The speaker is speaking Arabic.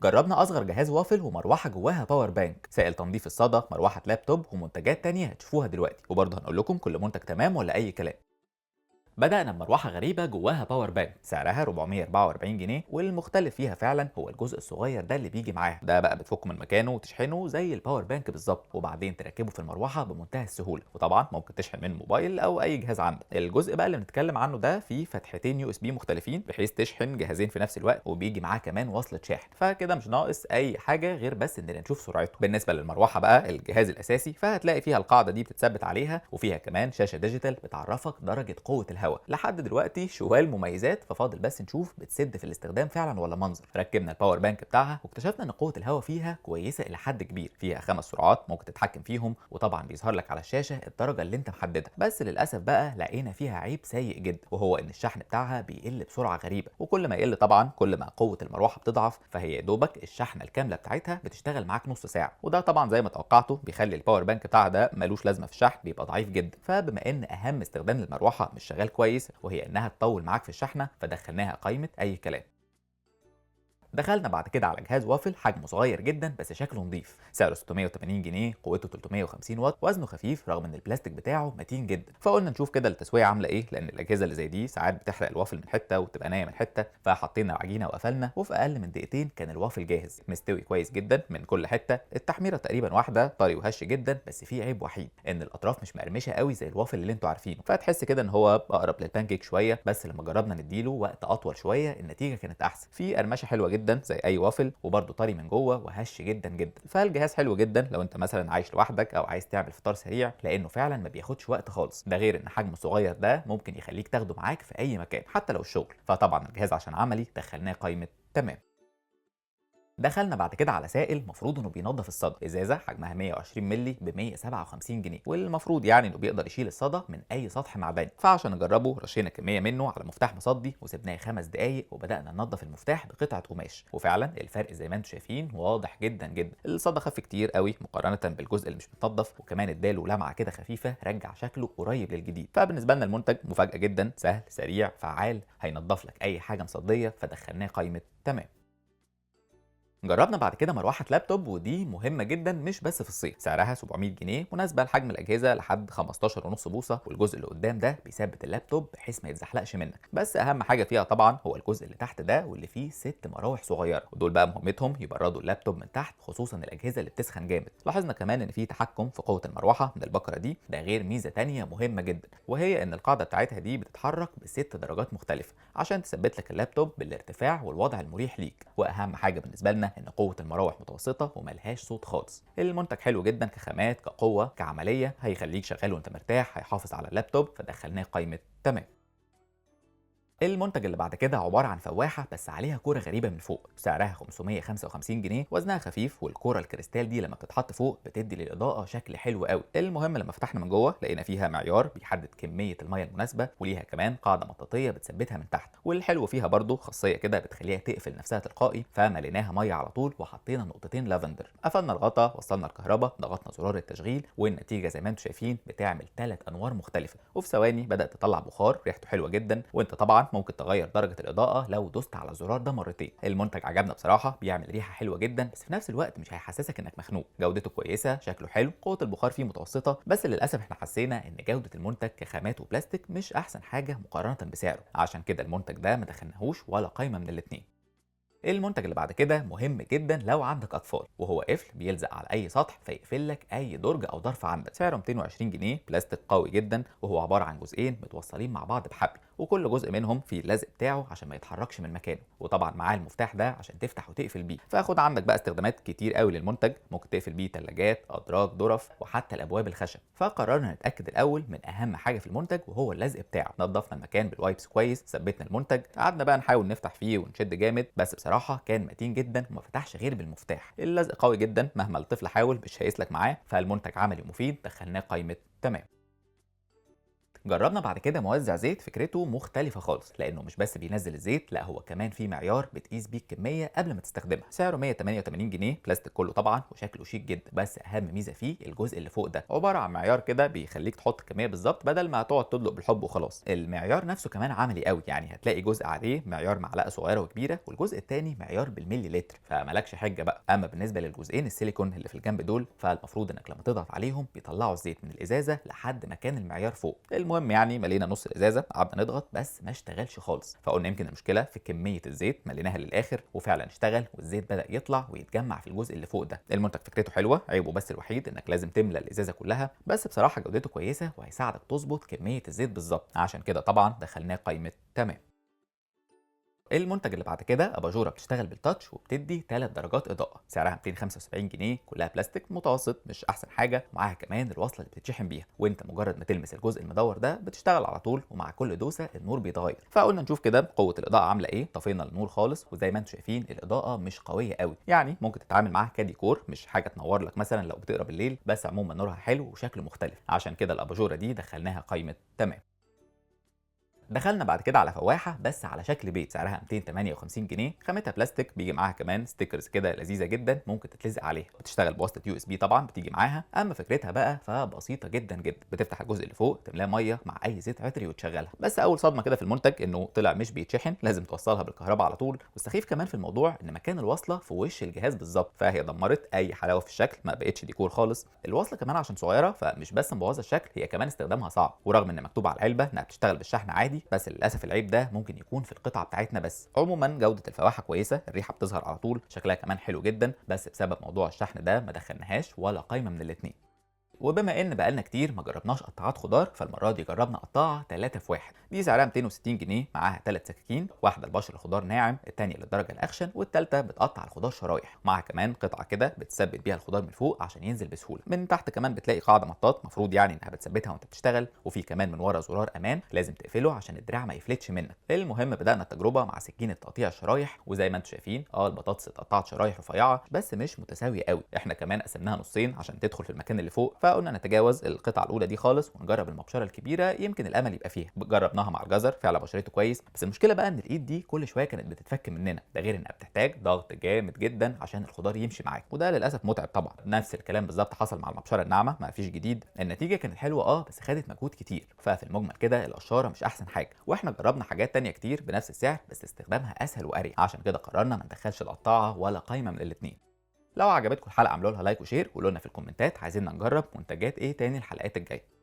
جربنا اصغر جهاز وافل ومروحه جواها باور بانك، سائل تنظيف الصدى، مروحه لابتوب، ومنتجات تانية هتشوفوها دلوقتي، وبرضه هنقول لكم كل منتج تمام ولا اي كلام. بدأنا بمروحة غريبة جواها باور بانك سعرها 444 جنيه، والمختلف فيها فعلا هو الجزء الصغير ده اللي بيجي معاها، ده بقى بتفكه من مكانه وتشحنه زي الباور بانك بالظبط، وبعدين تركبه في المروحة بمنتهى السهولة، وطبعا ممكن تشحن من موبايل او اي جهاز عندك. الجزء بقى اللي بنتكلم عنه ده فيه فتحتين يو اس بي مختلفين بحيث تشحن جهازين في نفس الوقت، وبيجي معاه كمان وصلة شاحن، فكده مش ناقص اي حاجة غير بس اننا نشوف سرعته. بالنسبة للمروحة بقى الجهاز الاساسي، فهتلاقي فيها القاعدة دي بتتثبت عليها، وفيها كمان شاشة ديجيتال بتعرفك درجة قوة الهواء. لحد دلوقتي شوال مميزات، ففاضل بس نشوف بتسد في الاستخدام فعلا ولا منظر. ركبنا الباور بانك بتاعها واكتشفنا ان قوه الهواء فيها كويسه الى حد كبير، فيها 5 سرعات ممكن تتحكم فيهم، وطبعا بيظهر لك على الشاشه الدرجه اللي انت محددها. بس للاسف بقى لقينا فيها عيب سيء جدا، وهو ان الشحن بتاعها بيقل بسرعه غريبه، وكل ما يقل طبعا كل ما قوه المروحه بتضعف، فهي يا دوبك الشحنه الكامله بتاعتها بتشتغل معاك نص ساعه، وده طبعا زي ما توقعته بيخلي الباور بانك بتاعها ده ملوش لازمه في الشحن، بيبقى ضعيف جدا. فبما ان اهم استخدام للمروحه مش شغال كويس، وهي انها تطول معاك في الشحنه، فدخلناها قائمه اي كلام. دخلنا بعد كده على جهاز وافل حجمه صغير جدا بس شكله نظيف، سعره 680 جنيه، قوته 350 واط، وزنه خفيف رغم ان البلاستيك بتاعه متين جدا. فقلنا نشوف كده التسويه عامله ايه، لان الاجهزه اللي زي دي ساعات بتحرق الوافل من حته وتبقى نايه من حته، فحطينا العجينه وقفلنا، وفي اقل من دقيقتين كان الوافل جاهز مستوي كويس جدا من كل حته. التحميره تقريبا واحده، طري وهش جدا، بس في عيب وحيد ان الاطراف مش مقرمشه قوي زي الوافل اللي انتوا عارفينه، فتحس كده ان هو اقرب للبانكيك شويه، بس لما جربنا نديله وقت اطول شويه النتيجه كانت احسن. في قرمشه حلوه جدا زي اي وافل، وبرده طري من جوه وهش جدا جدا. فالجهاز حلو جدا لو انت مثلا عايش لوحدك او عايز تعمل فطار سريع، لانه فعلا ما بياخدش وقت خالص، ده غير ان حجمه الصغير ده ممكن يخليك تاخده معاك في اي مكان حتى لو الشغل. فطبعا الجهاز عشان عملي دخلناه قائمه تمام. دخلنا بعد كده على سائل مفروض انه بينظف الصدى، ازازه حجمها 120 مللي ب 157 جنيه، والمفروض يعني انه بيقدر يشيل الصدى من اي سطح معدني. فعشان نجربه رشينا كميه منه على مفتاح مصدي وسبناه 5 دقايق، وبدانا ننظف المفتاح بقطعه قماش، وفعلا الفرق زي ما انتم شايفين واضح جدا جدا. الصدى خف كتير قوي مقارنه بالجزء اللي مش متنضف، وكمان اداله لمعه كده خفيفه رجع شكله قريب للجديد. فبالنسبه لنا المنتج مفاجاه جدا، سهل سريع فعال، هينضف لك اي حاجه مصديه، فدخلناه قائمه تمام. جربنا بعد كده مروحة لابتوب، ودي مهمة جدا مش بس في الصيف، سعرها 700 جنيه، مناسبة لحجم الأجهزة لحد 15.5 بوصة، والجزء اللي قدام ده بيثبت اللابتوب بحيث ما يتزحلقش منك. بس أهم حاجة فيها طبعا هو الجزء اللي تحت ده، واللي فيه 6 مراوح صغيرة، ودول بقى مهمتهم يبردوا اللابتوب من تحت، خصوصا الأجهزة اللي بتسخن جامد. لاحظنا كمان إن في تحكم في قوة المروحة من البكرة دي، ده غير ميزة تانية مهمة جدا، وهي إن القاعدة بتاعتها دي بتتحرك ب6 درجات مختلفة عشان تثبت لك اللابتوب بالارتفاع والوضع المريح ليك. واهم حاجه بالنسبه لنا ان قوه المراوح متوسطه وملهاش صوت خالص. المنتج حلو جدا كخامات كقوه كعمليه، هيخليك شغال وانت مرتاح، هيحافظ على اللابتوب، فدخلناه قائمه تمام. المنتج اللي بعد كده عبارة عن فواحة بس عليها كورة غريبة من فوق، سعرها 555 جنيه، وزنها خفيف، والكورة الكريستال دي لما بتتحط فوق بتدي للإضاءة شكل حلو قوي. المهم لما فتحنا من جوه لقينا فيها معيار بيحدد كمية المية المناسبة، وليها كمان قاعدة مطاطية بتثبتها من تحت، والحلو فيها برضو خاصية كده بتخليها تقفل نفسها تلقائي، فمليناها مية على طول وحطينا نقطتين لافندر. قفلنا الغطا، وصلنا الكهرباء، ضغطنا زرار التشغيل، والنتيجة زي ما انتم شايفين بتعمل 3 أنوار مختلفة، وفي ثواني بدأت تطلع بخار ريحته حلوة جدا. وانت طبعا ممكن تغير درجة الإضاءة لو دوست على الزرار ده مرتين. المنتج عجبنا بصراحة، بيعمل ريحة حلوة جدا، بس في نفس الوقت مش هيحسسك انك مخنوق. جودته كويسة، شكله حلو، قوة البخار فيه متوسطة، بس للأسف احنا حسينا ان جودة المنتج كخامات وبلاستيك مش أحسن حاجة مقارنة بسعره، عشان كده المنتج ده ما دخلناهوش ولا قايمة من الاتنين. المنتج اللي بعد كده مهم جدا لو عندك اطفال، وهو قفل بيلزق على اي سطح فيقفل لك اي درج او ظرف عندك، سعره 220 جنيه، بلاستيك قوي جدا، وهو عباره عن جزئين متوصلين مع بعض بحبل، وكل جزء منهم فيه اللزق بتاعه عشان ما يتحركش من مكانه، وطبعا معاه المفتاح ده عشان تفتح وتقفل بيه. فاخد عندك بقى استخدامات كتير قوي للمنتج، ممكن تقفل بيه ثلاجات، ادراج، ظرف، وحتى الابواب الخشب. فقررنا نتاكد الاول من اهم حاجه في المنتج، وهو اللزق بتاعه. نظفنا المكان بالوايبس كويس، ثبتنا المنتج، قعدنا بقى نحاول نفتح فيه ونشد جامد، بس بصراحه كان متين جدا وما فتحش غير بالمفتاح. اللزق قوي جدا مهما الطفل حاول مش هيسلك معاه، فالمنتج عملي ومفيد، دخلناه قائمه تمام. جربنا بعد كده موزع زيت، فكرته مختلفه خالص لانه مش بس بينزل الزيت، لا هو كمان في معيار بتقيس بيه الكميه قبل ما تستخدمها. سعره 188 جنيه، بلاستيك كله طبعا وشكله شيك جدا، بس اهم ميزه فيه الجزء اللي فوق ده، عباره عن معيار كده بيخليك تحط الكميه بالظبط بدل ما تقعد تدلق بالحب وخلاص. المعيار نفسه كمان عملي قوي، يعني هتلاقي جزء عليه معيار معلقه صغيره وكبيره، والجزء الثاني معيار بالملي لتر، فمالكش حجه بقى. اما بالنسبه للجزئين السيليكون اللي في الجنب دول، فالمفروض انك لما تضغط عليهم بيطلعوا الزيت من الازازه لحد مكان المعيار فوق. المهم يعني ملينا نص الازازه، قعدنا نضغط بس ما اشتغلش خالص، فقلنا يمكن المشكله في كميه الزيت. مليناها للاخر وفعلا اشتغل، والزيت بدا يطلع ويتجمع في الجزء اللي فوق ده. المنتج فكرته حلوه، عيبه بس الوحيد انك لازم تملى الازازه كلها، بس بصراحه جودته كويسه وهيساعدك تظبط كميه الزيت بالظبط، عشان كده طبعا دخلناه قائمه تمام. المنتج اللي بعد كده اباجوره بتشتغل بالتاتش وبتدي 3 درجات اضاءه، سعرها 275 جنيه، كلها بلاستيك متوسط مش احسن حاجه، ومعاها كمان الوصله اللي بتتشحن بيها، وانت مجرد ما تلمس الجزء المدور ده بتشتغل على طول، ومع كل دوسه النور بيتغير. فقلنا نشوف كده قوه الاضاءه عامله ايه، طفينا النور خالص، وزي ما انتم شايفين الاضاءه مش قويه قوي، يعني ممكن تتعامل معاها كديكور، مش حاجه تنور لك مثلا لو بتقرا بالليل، بس عموما نورها حلو وشكله مختلف، عشان كده الاباجوره دي دخلناها قائمه تمام. دخلنا بعد كده على فواحه بس على شكل بيت، سعرها 258 جنيه، خامتها بلاستيك، بيجي معاها كمان ستيكرز كده لذيذه جدا ممكن تتلزق عليها، بتشتغل بواسطه يو اس بي طبعا بتيجي معاها. اما فكرتها بقى فبسيطه جدا جدا، بتفتح الجزء اللي فوق تملاه ميه مع اي زيت عطري وتشغلها، بس اول صدمه كده في المنتج انه طلع مش بيتشحن، لازم توصلها بالكهرباء على طول، والسخيف كمان في الموضوع ان مكان الوصله في وش الجهاز بالظبط، فهي دمرت اي حلاوه في الشكل، ما بقتش ديكور خالص. الوصله كمان عشان صغيره فمش بس مبوظه الشكل، هي كمان استخدامها صعب، ورغم ان مكتوب على العلبه انها بتشتغل بالشحن عادي، بس للاسف العيب ده ممكن يكون في القطعه بتاعتنا بس. عموما جوده الفواحه كويسه، الريحه بتظهر على طول، شكلها كمان حلو جدا، بس بسبب موضوع الشحن ده ما دخلناهاش ولا قايمه من الاثنين. وبما ان بقالنا كتير ما جربناش قطاعات خضار، فالمره دي جربنا قطاعه 3 في 1، دي سعرها 260 جنيه، معاها 3 سكاكين، واحده لبشر الخضار ناعم، الثانيه للدرجه الاخشن، والثالثه بتقطع الخضار شرايح، معاها كمان قطعه كده بتثبت بيها الخضار من فوق عشان ينزل بسهوله. من تحت كمان بتلاقي قاعده مطاط، مفروض يعني انها بتثبتها وانت بتشتغل، وفي كمان من ورا زرار امان لازم تقفله عشان الدراع ما يفلتش منك. المهم بدانا التجربه مع سكينه تقطيع الشرايح، وزي ما انتم شايفين البطاطس اتقطعت شرايح رفيعه بس مش متساويه قوي، احنا كمان قسمناها نصين عشان تدخل في المكان اللي فوق، فقلنا نتجاوز القطعه الاولى دي خالص ونجرب المبشره الكبيره، يمكن الامل يبقى فيها. جربناها مع الجزر، فعلا بشرته كويس، بس المشكله بقى ان الايد دي كل شويه كانت بتتفك مننا، ده غير انها بتحتاج ضغط جامد جدا عشان الخضار يمشي معاك، وده للاسف متعب طبعا. نفس الكلام بالظبط حصل مع المبشره الناعمه، ما فيش جديد، النتيجه كانت حلوه بس خدت مجهود كتير، ففي المجمل كده القشاره مش احسن حاجه، واحنا جربنا حاجات تانية كتير بنفس السعر بس استخدامها اسهل واريح، عشان كده قررنا ما ندخلش القطاعه ولا قايمه من الاثنين. لو عجبتكم الحلقه اعملوا لها لايك وشير، وقولوا لنا في الكومنتات عايزين نجرب منتجات ايه تاني الحلقات الجايه.